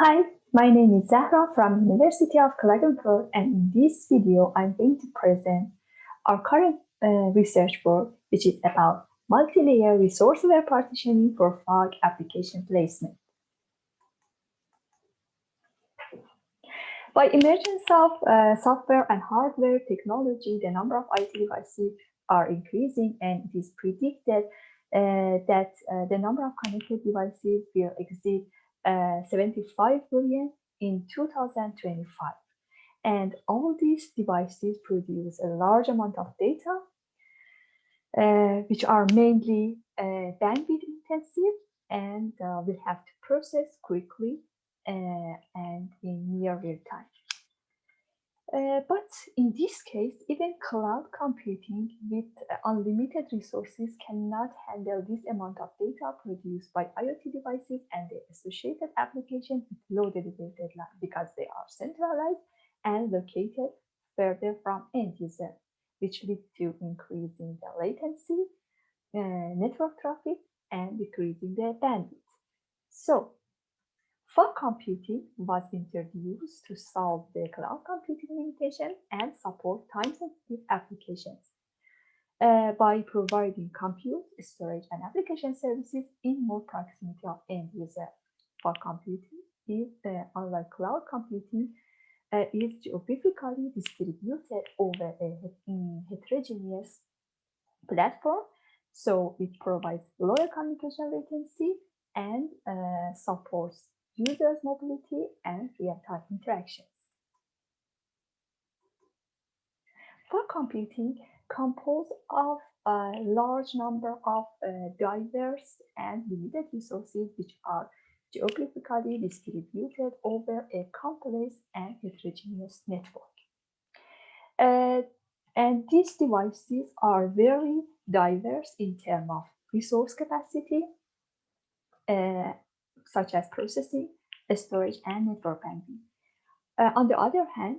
Hi, my name is Zahra from University of Klagenfurt, and in this video I'm going to present our current research work, which is about multi-layer resource-aware partitioning for fog application placement. By emergence of software and hardware technology, the number of IT devices are increasing, and it is predicted that the number of connected devices will exceed 75 billion in 2025. And all these devices produce a large amount of data, which are mainly bandwidth intensive, and we have to process quickly and in near real time. But in this case, even cloud computing with unlimited resources cannot handle this amount of data produced by IoT devices and the associated applications with low delivery deadline because they are centralized and located further from end user, which leads to increasing the latency, network traffic, and decreasing the bandwidth. So, fog computing was introduced to solve the cloud computing limitation and support time-sensitive applications by providing compute, storage, and application services in more proximity of end user. Fog computing is, unlike cloud computing, is geographically distributed over a heterogeneous platform, so it provides lower communication latency and supports users' mobility and real-time interactions. For computing, composed of a large number of diverse and limited resources which are geographically distributed over a complex and heterogeneous network. And these devices are very diverse in terms of resource capacity, such as processing, storage, and network bandwidth. On the other hand,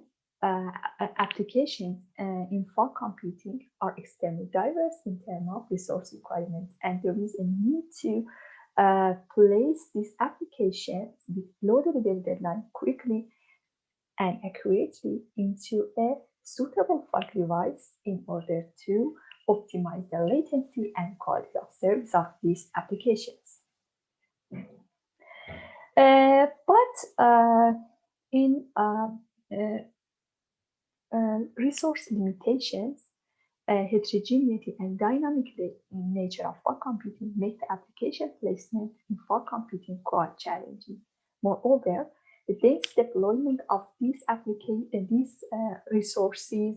applications in fog computing are extremely diverse in terms of resource requirements, and there is a need to place these applications with low delivery deadline quickly and accurately into a suitable fog device in order to optimize the latency and quality of service of these applications. But in resource limitations, heterogeneity, and dynamic nature of fog computing make the application placement in fog computing quite challenging. Moreover, the dense deployment of these resources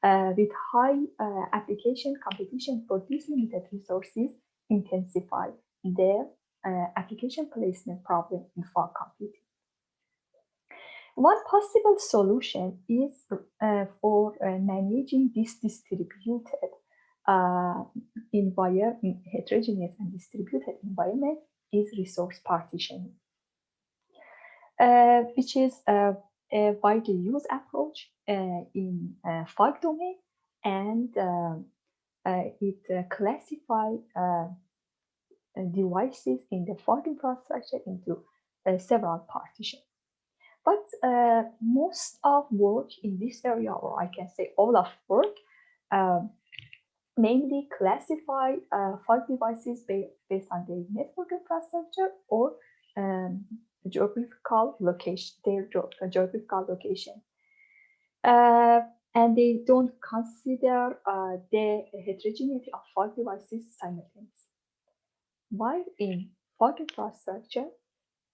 with high application competition for these limited resources intensify their application placement problem in fog computing. One possible solution is for managing this distributed heterogeneous and distributed environment is resource partitioning, which is a widely used approach in fog domain, and it classifies devices in the fog infrastructure into several partitions. But most of work in this area, or I can say all of work, mainly classify fog devices based on their network infrastructure or geographical location, geographical location. And they don't consider the heterogeneity of fog devices simultaneously. While in fog infrastructure,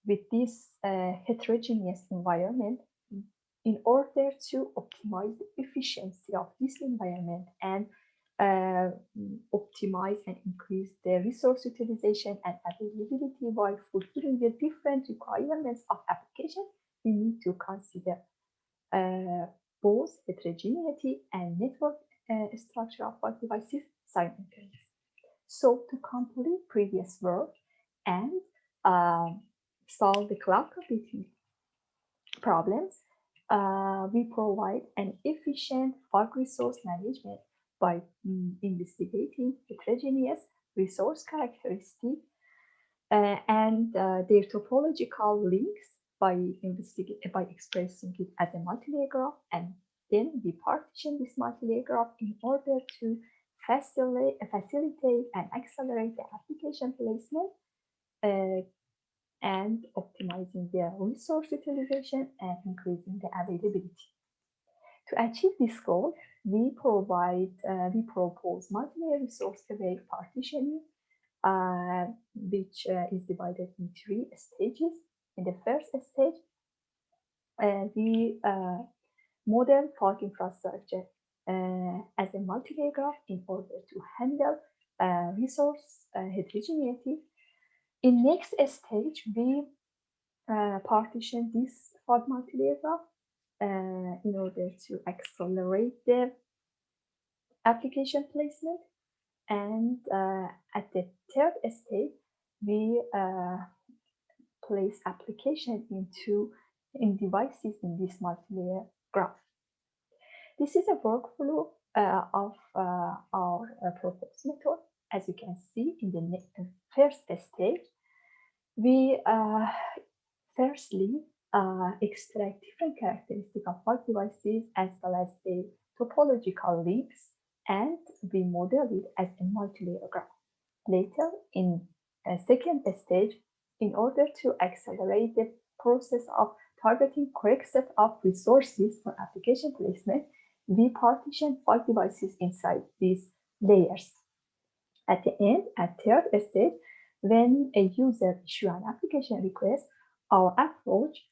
with this heterogeneous environment, in order to optimize the efficiency of this environment and optimize and increase the resource utilization and availability while fulfilling the different requirements of application, we need to consider both heterogeneity and network structure of fog devices simultaneously. So to complete previous work and solve the cloud computing problems, we provide an efficient fog resource management by investigating heterogeneous resource characteristics and their topological links by expressing it as a multilayer graph, and then we partition this multilayer graph in order to facilitate and accelerate the application placement and optimizing the resource utilization and increasing the availability. To achieve this goal, we propose multilayer resource-aware partitioning, which is divided in 3 stages. In the first stage, we model fog infrastructure as a multilayer graph in order to handle resource heterogeneity. In next stage, we partition this fog multilayer graph in order to accelerate the application placement. And at the third stage, we place application in devices in this multilayer graph. This is a workflow of our proposed method. As you can see in the first stage, we firstly extract different characteristics of fog devices as well as their topological links, and we model it as a multilayer graph. Later, in a second stage, in order to accelerate the process of targeting correct set of resources for application placement, we partition fog devices inside these layers. At the end, at third stage, when a user issues an application request, our approach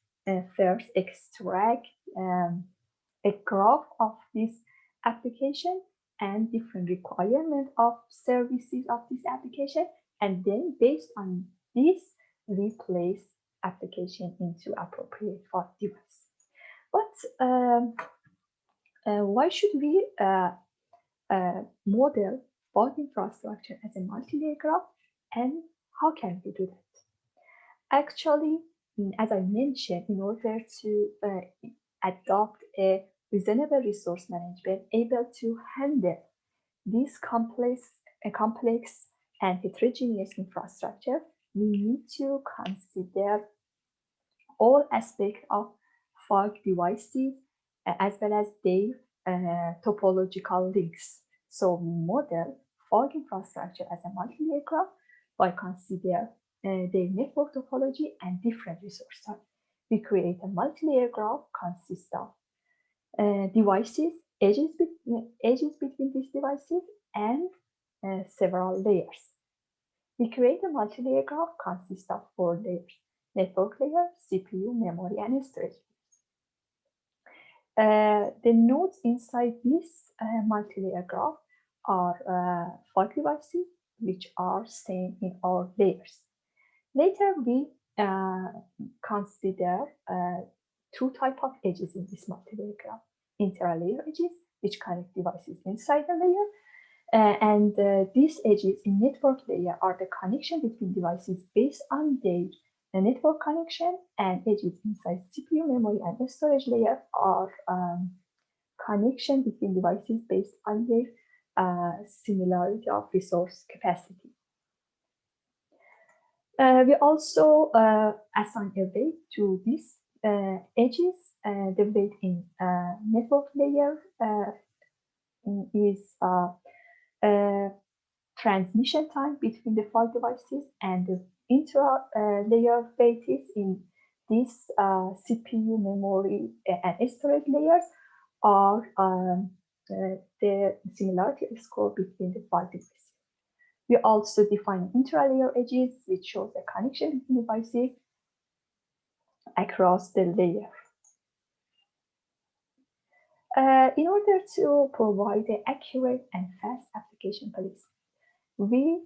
first extract a graph of this application and different requirements of services of this application, and then based on this, we place application into appropriate fog device. But why should we model fog infrastructure as a multilayer graph, and how can we do that? Actually, as I mentioned, in order to adopt a reasonable resource management able to handle this complex and heterogeneous infrastructure, we need to consider all aspects of fog devices as well as their topological links. So we model fog infrastructure as a multilayer graph by considering their network topology and different resource types. We create a multilayer graph consists of devices, edges between these devices, and several layers. We create a multilayer graph consists of 4 layers: network layer, CPU, memory, and storage. The nodes inside this multilayer graph are fog devices, which are seen in all layers. Later, we consider 2 types of edges in this multilayer graph: interlayer edges, which connect devices inside the layer, and these edges in network layer are the connection between devices based on their network connection, and edges inside CPU, memory, and storage layer are connection between devices based on their similarity of resource capacity. We also assign a weight to these edges. The weight in network layer is transmission time between the fog devices, and the intra-layer weight is in this CPU, memory, and storage layers are the similarity score between the fog devices. We also define intra-layer edges, which shows the connection between devices across the layer. In order to provide an accurate and fast application placement, we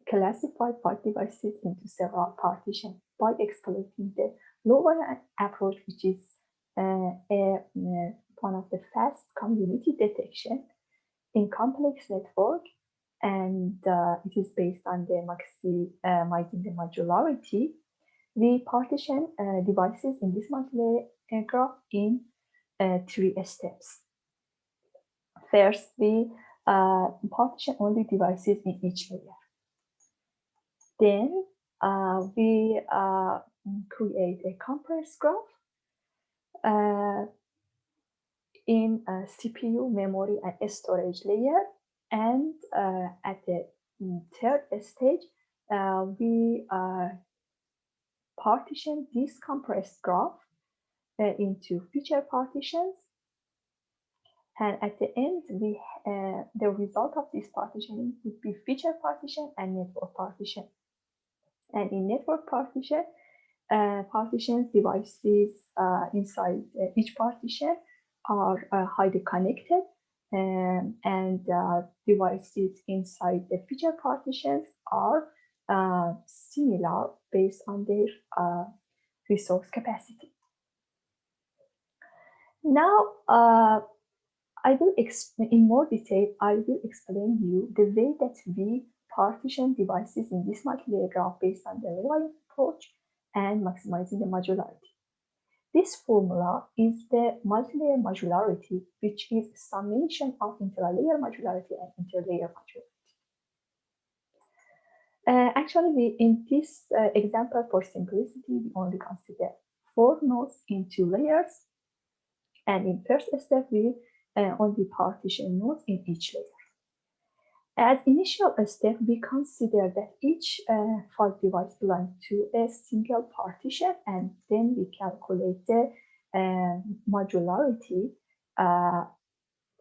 classify fog devices into several partitions by exploiting the lower approach, which is one of the fast community detection in complex network, and it is based on the maximizing the modularity. We partition devices in this multilayer graph in 3 steps. First, we partition only devices in each layer. Then we create a compressed graph in a CPU, memory, and storage layer. And at the third stage, we partition this compressed graph into feature partitions. And at the end, the result of this partitioning would be feature partition and network partition. And in network partition, partitions devices inside each partition are highly connected, and devices inside the feature partitions are similar based on their resource capacity. Now, in more detail, I will explain you the way that we partition devices in this multilayer graph based on the real approach and maximizing the modularity. This formula is the multilayer modularity, which is a summation of interlayer modularity and interlayer modularity. Actually, in this example, for simplicity, we only consider 4 nodes in 2 layers. And in first step, we only partition nodes in each layer. As initial step, we consider that each fog device belongs to a single partition, and then we calculate the modularity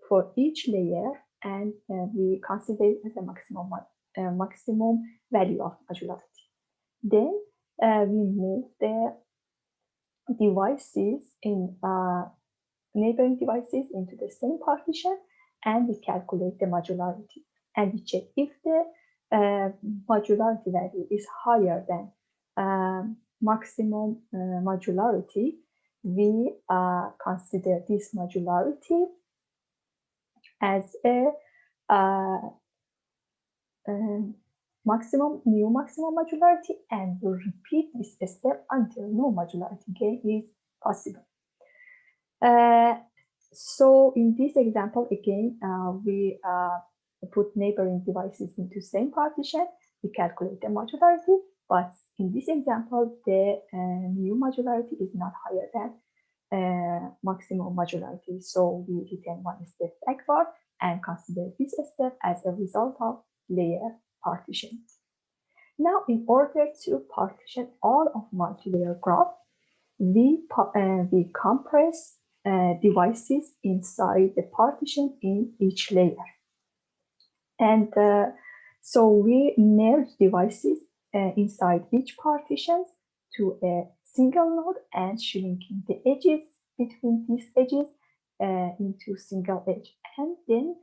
for each layer, and we consider it as a maximum value of modularity. Then we move the devices in neighboring devices into the same partition, and we calculate the modularity. And we check if the modularity value is higher than maximum modularity. We consider this modularity as a new maximum modularity, and we repeat this step until no modularity gain is possible. So in this example, again, we put neighboring devices into same partition. We calculate the modularity, but in this example, the new modularity is not higher than maximum modularity. So we return one step backward and consider this step as a result of layer partition. Now, in order to partition all of multilayer graph, we compress devices inside the partition in each layer. And so we merge devices inside each partition to a single node and shrinking the edges between these edges into single edge. And then,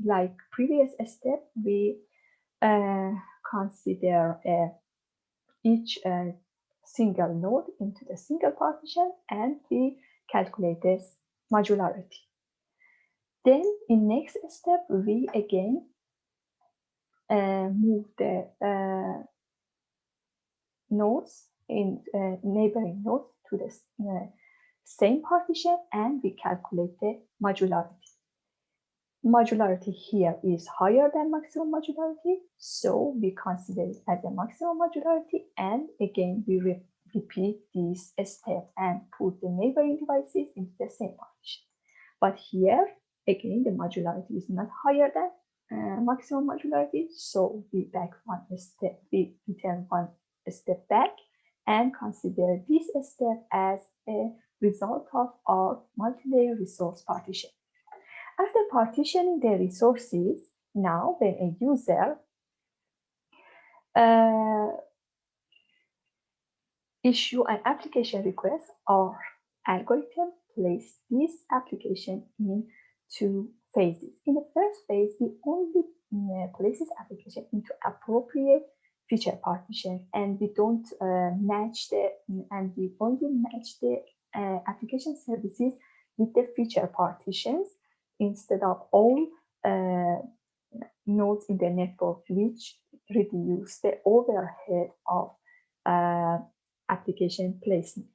like previous step, we consider each single node into the single partition, and we calculate this modularity. Then in next step, we again move the nodes in neighboring nodes to the same partition, and we calculate the modularity. Modularity here is higher than maximum modularity, so we consider it as a maximum modularity, and again we repeat this step and put the neighboring devices into the same partition. But here again the modularity is not higher than maximum modularity, so we return one step back and consider this step as a result of our multilayer resource partition. After partitioning the resources, now when a user issue an application request, our algorithm places this application in 2 phases. In the first phase, we only place this application into appropriate feature partition, and we don't match we only match the application services with the feature partitions instead of all nodes in the network, which reduce the overhead of application placement.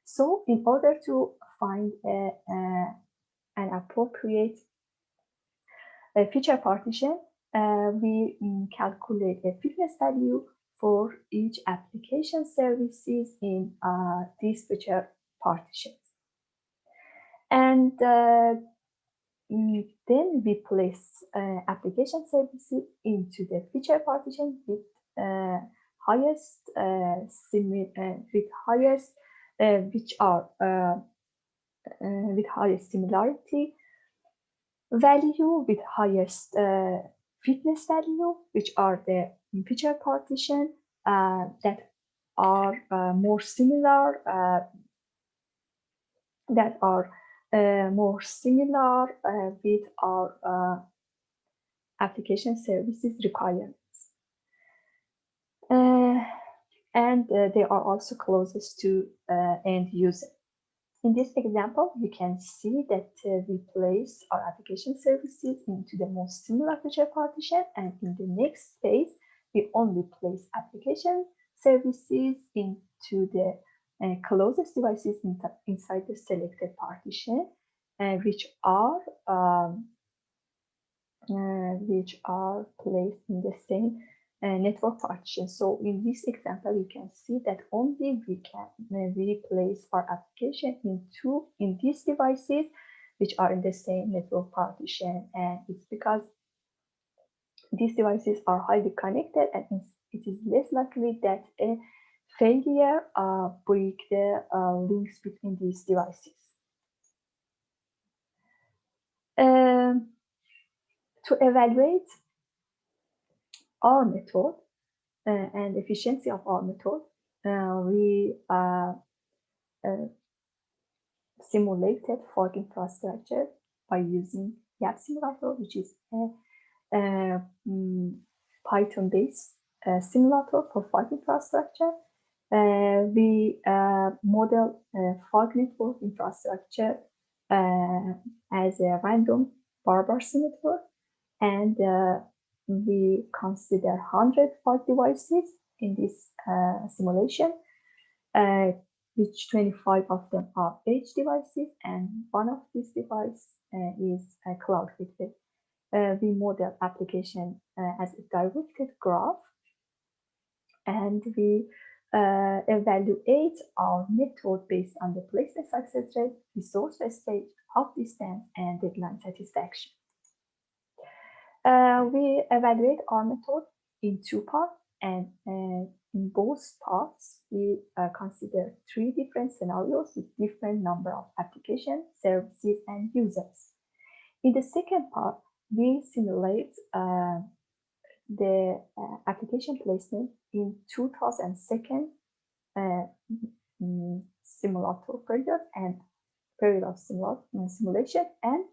So in order to find an appropriate feature partition, we calculate a fitness value for each application services in these feature partitions. And then we place application services into the feature partition with highest which are with highest similarity value, with highest fitness value, which are the feature partition that are more similar with our application services requirements. And they are also closest to end user. In this example, you can see that we place our application services into the most similar feature partition, and in the next phase, we only place application services into the closest devices inside the selected partition, which are placed in the same network partition. So in this example, you can see that only we can place our application in these devices, which are in the same network partition, and it's because these devices are highly connected, and it is less likely that a failure break the links between these devices. To evaluate our method and efficiency of our method, we simulated fog infrastructure by using Gap Simulator, which is a Python-based simulator for fog infrastructure. We model fog network infrastructure as a random barbers network, and we consider 100 fog devices in this simulation, which 25 of them are edge devices, and one of these devices is a cloud gateway. We model application as a directed graph, and we evaluate our method based on the placement success rate, resource wastage, hop distance, and deadline satisfaction. We evaluate our method in two parts, and in both parts, we consider 3 different scenarios with different number of applications, services, and users. In the second part, we simulate the application placement in 2000 second simulator period and period of simulation, and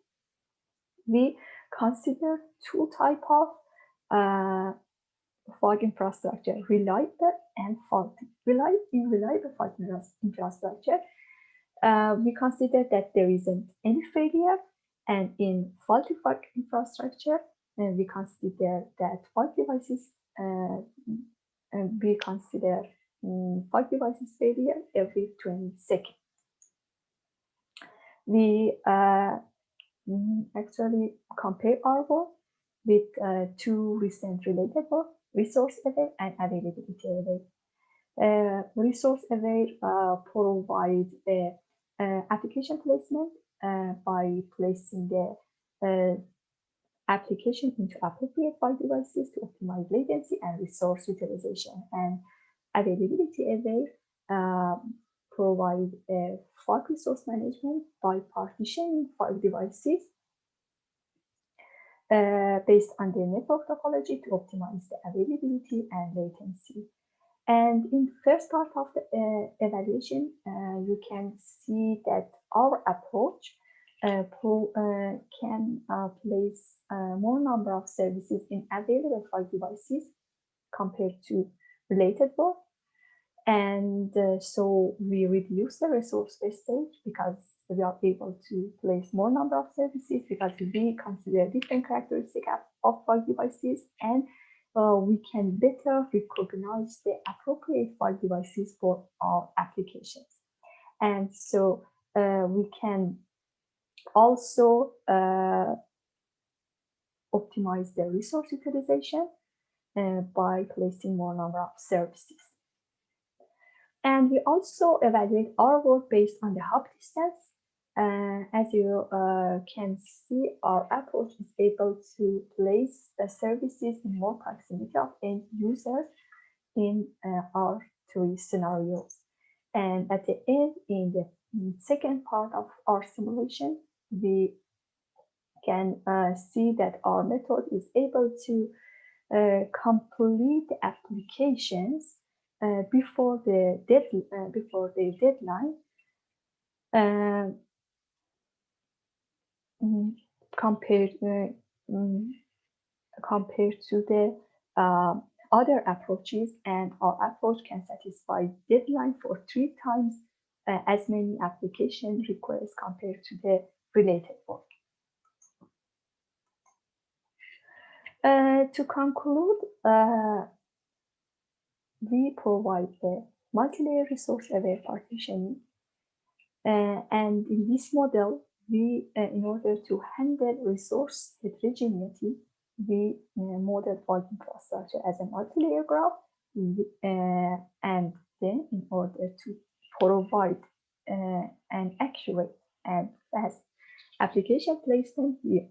we consider 2 types of fog infrastructure, reliable and faulty. In reliable fog infrastructure, we consider that there isn't any failure, and in faulty fog infrastructure, we consider that fog devices fog devices failure every 20 seconds. We actually compare our work with 2 recent related work, resource-aware and availability-aware. Resource-aware provide the application placement by placing the application into appropriate fog devices to optimize latency and resource utilization. And availability-aware provide fog resource management by partitioning fog devices based on the network topology to optimize the availability and latency. And in the first part of the evaluation, you can see that our approach can place more number of services in available fog devices compared to related work. And so we reduce the resource wastage because we are able to place more number of services because we consider different characteristics of fog devices, and we can better recognize the appropriate fog devices for our applications. And so we can also optimize the resource utilization by placing more number of services. And we also evaluate our work based on the hub distance. As you can see, our approach is able to place the services in more proximity of end users in our three scenarios. And at the end, in the second part of our simulation, we can see that our method is able to complete applications before the deadline, compared to the other approaches, and our approach can satisfy deadline for 3 times as many application requests compared to the related work. To conclude, we provide the multilayer resource-aware partitioning, and in this model, we, in order to handle resource heterogeneity, we model our infrastructure as a multilayer graph, and then in order to provide an accurate and fast application placement, we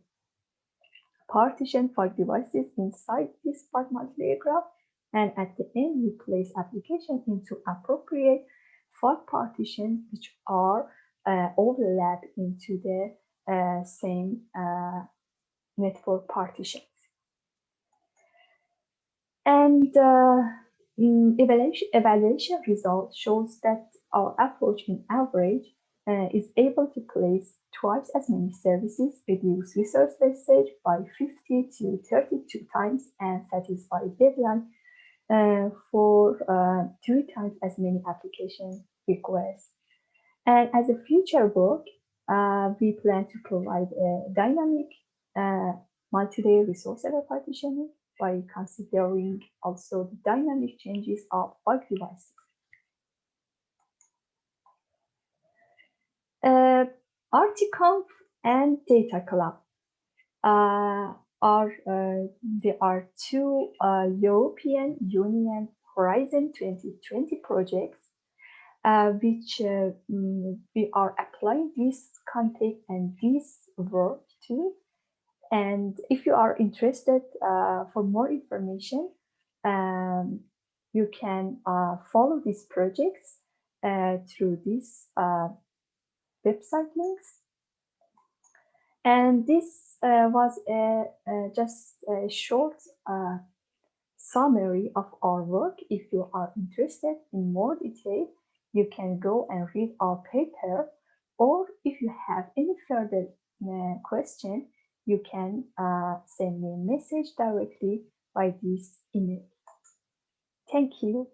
partition 5 devices inside this 5 multilayer graph, and at the end we place application into appropriate 5 partitions which are overlapped into the same network partitions. And evaluation results shows that our approach in average is able to place twice as many services, reduce resource wastage by 50 to 32 times, and satisfy deadline for 3 times as many application requests. And as a future work, we plan to provide a dynamic multi-layer resource-aware partitioning by considering also the dynamic changes of bug devices. RTConf and Data Club there are 2 European Union Horizon 2020 projects which we are applying this content and this work to. And if you are interested for more information, you can follow these projects through these website links. And this was just a short summary of our work. If you are interested in more detail, you can go and read our paper, or if you have any further question, you can send me a message directly by this email. Thank you.